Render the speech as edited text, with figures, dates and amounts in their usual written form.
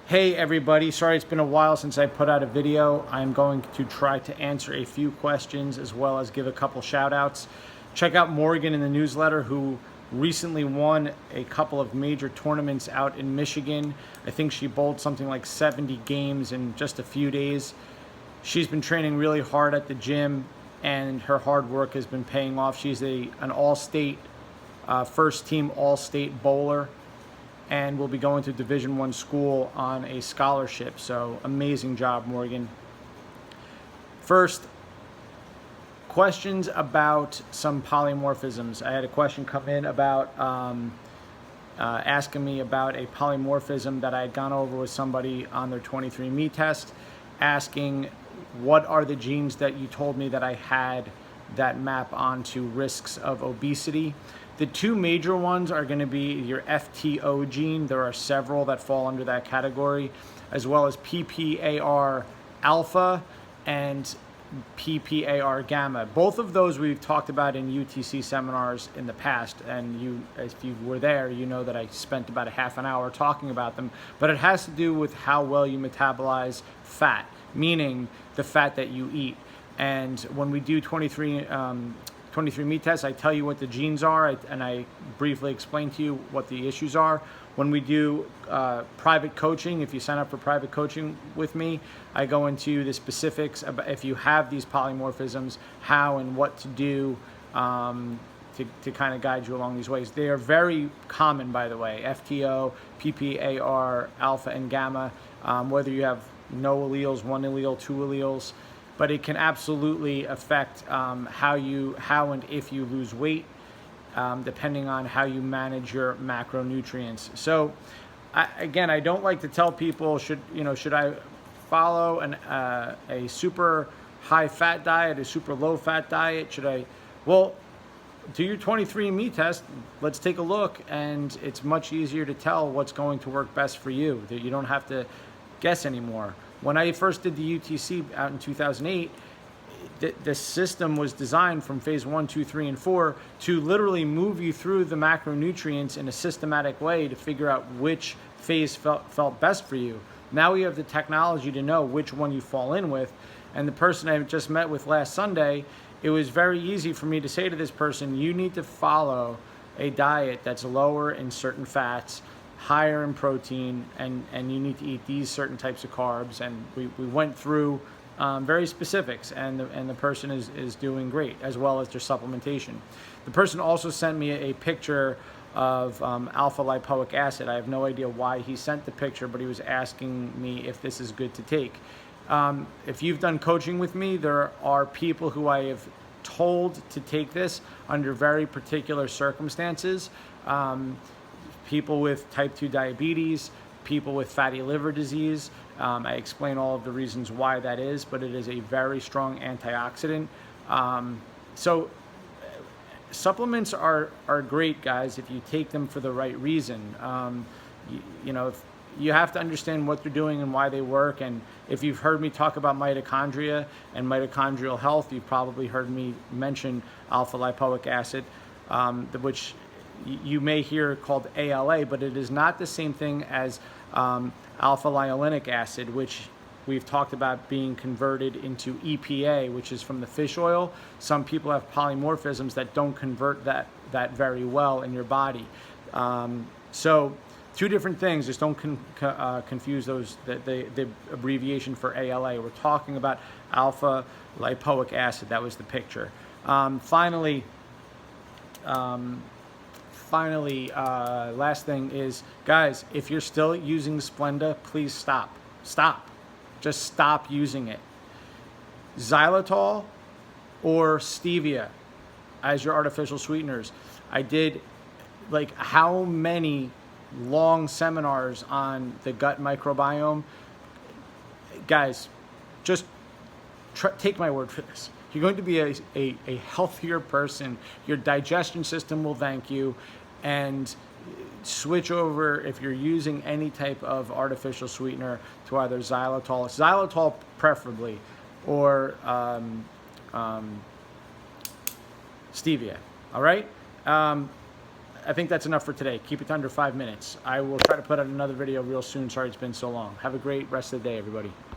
Hey everybody, sorry it's been a while since I put out a video. I'm going to try to answer a few questions as well as give a couple shout outs. Check out Morgan in the newsletter, who recently won a couple of major tournaments out in Michigan. I think she bowled something like 70 games in just a few days. She's been training really hard at the gym and her hard work has been paying off. She's an all-state, first team all-state bowler, and will be going to Division I school on a scholarship. So amazing job, Morgan. First, questions about some polymorphisms. I had a question come in about asking me about a polymorphism that I had gone over with somebody on their 23andMe test, asking what are the genes that you told me that I had that map onto risks of obesity. The two major ones are going to be your FTO gene. There are several that fall under that category, as well as PPAR alpha and PPAR gamma. Both of those we've talked about in UTC seminars in the past, and if you were there, you know that I spent about a half an hour talking about them. But it has to do with how well you metabolize fat, meaning the fat that you eat. And when we do 23andMe tests, I tell you what the genes are, and I briefly explain to you what the issues are. When we do private coaching, if you sign up for private coaching with me, I go into the specifics about if you have these polymorphisms, how and what to do to kind of guide you along these ways. They are very common, by the way, FTO, PPAR, alpha, and gamma, whether you have no alleles, one allele, two alleles. But it can absolutely affect how and if you lose weight, depending on how you manage your macronutrients. So, I don't like to tell people should I follow a super high fat diet, a super low fat diet? Should I? Well, do your 23andMe test. Let's take a look, and it's much easier to tell what's going to work best for you. That you don't have to guess anymore. When I first did the UTC out in 2008, the system was designed from phase 1, 2, 3, and 4 to literally move you through the macronutrients in a systematic way to figure out which phase felt best for you. Now we have the technology to know which one you fall in with. And the person I just met with last Sunday, it was very easy for me to say to this person, you need to follow a diet that's lower in certain fats, higher in protein, and you need to eat these certain types of carbs. And we went through very specifics, and the person is doing great, as well as their supplementation. The person also sent me a picture of alpha lipoic acid. I have no idea why he sent the picture, but he was asking me if this is good to take. If you've done coaching with me, there are people who I have told to take this under very particular circumstances. People with type 2 diabetes, people with fatty liver disease. I explain all of the reasons why that is, but it is a very strong antioxidant. So supplements are great, guys, if you take them for the right reason. If you have to understand what they're doing and why they work. And if you've heard me talk about mitochondria and mitochondrial health, you've probably heard me mention alpha lipoic acid, which you may hear called ALA, but it is not the same thing as alpha linolenic acid, which we've talked about being converted into EPA, which is from the fish oil. Some people have polymorphisms that don't convert that very well in your body. So two different things. Just don't confuse those. The abbreviation for ALA. We're talking about alpha lipoic acid. That was the picture. Finally, last thing is, guys, if you're still using Splenda, please stop. Just stop using it. Xylitol or stevia as your artificial sweeteners. I did how many long seminars on the gut microbiome. Guys, just take my word for this. You're going to be a healthier person. Your digestion system will thank you. And switch over, if you're using any type of artificial sweetener, to either xylitol preferably, or stevia. All right? I think that's enough for today. Keep it to under 5 minutes. I will try to put out another video real soon. Sorry it's been so long. Have a great rest of the day, everybody.